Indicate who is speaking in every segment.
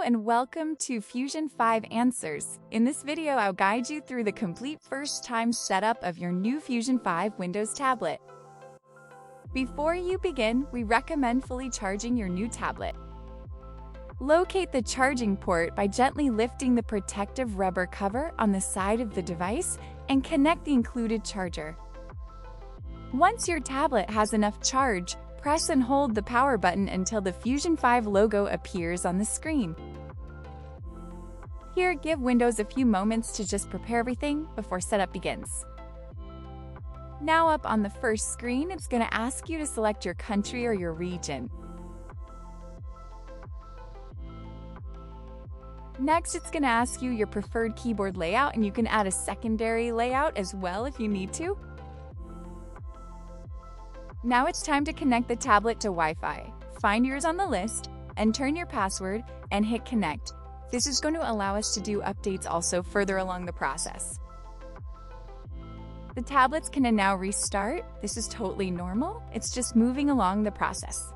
Speaker 1: and welcome to Fusion 5 Answers. In this video, I'll guide you through the complete first-time setup of your new Fusion 5 Windows tablet. Before you begin, we recommend fully charging your new tablet. Locate the charging port by gently lifting the protective rubber cover on the side of the device and connect the included charger. Once your tablet has enough charge, press and hold the power button until the Fusion 5 logo appears on the screen. Here, give Windows a few moments to just prepare everything before setup begins. Now up on the first screen, it's going to ask you to select your country or your region. Next, it's going to ask you your preferred keyboard layout, and you can add a secondary layout as well if you need to. Now it's time to connect the tablet to Wi-Fi. Find yours on the list, enter your password, and hit connect. This is going to allow us to do updates also further along the process. The tablets can now restart. This is totally normal. It's just moving along the process.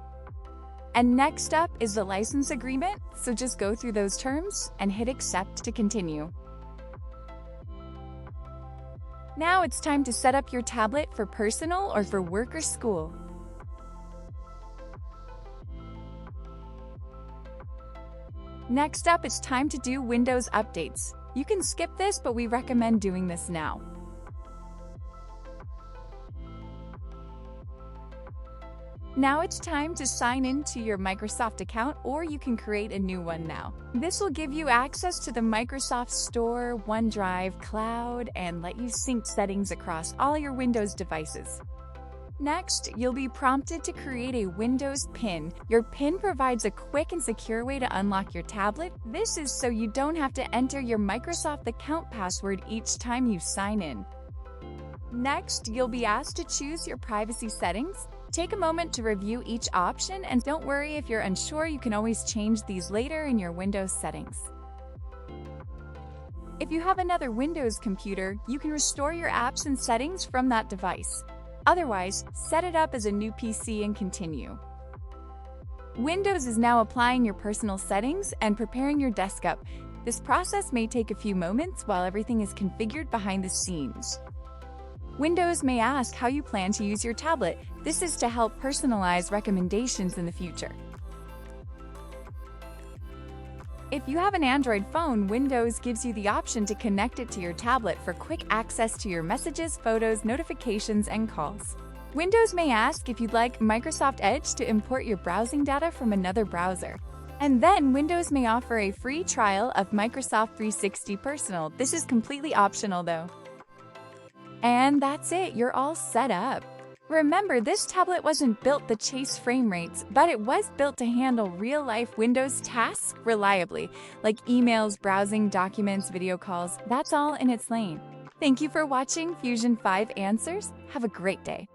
Speaker 1: And next up is the license agreement, so just go through those terms and hit accept to continue. Now it's time to set up your tablet for personal or for work or school. Next up, it's time to do Windows updates. You can skip this, but we recommend doing this now. Now it's time to sign in to your Microsoft account, or you can create a new one now. This will give you access to the Microsoft Store, OneDrive, Cloud, and let you sync settings across all your Windows devices. Next, you'll be prompted to create a Windows PIN. Your PIN provides a quick and secure way to unlock your tablet. This is so you don't have to enter your Microsoft account password each time you sign in. Next, you'll be asked to choose your privacy settings. Take a moment to review each option, and don't worry if you're unsure, you can always change these later in your Windows settings. If you have another Windows computer, you can restore your apps and settings from that device. Otherwise, set it up as a new PC and continue. Windows is now applying your personal settings and preparing your desktop. This process may take a few moments while everything is configured behind the scenes. Windows may ask how you plan to use your tablet. This is to help personalize recommendations in the future. If you have an Android phone, Windows gives you the option to connect it to your tablet for quick access to your messages, photos, notifications, and calls. Windows may ask if you'd like Microsoft Edge to import your browsing data from another browser. And then Windows may offer a free trial of Microsoft 360 Personal. This is completely optional though. And that's it, you're all set up. Remember, this tablet wasn't built to chase frame rates, but it was built to handle real-life Windows tasks reliably, like emails, browsing, documents, video calls. That's all in its lane. Thank you for watching Fusion 5 Answers. Have a great day.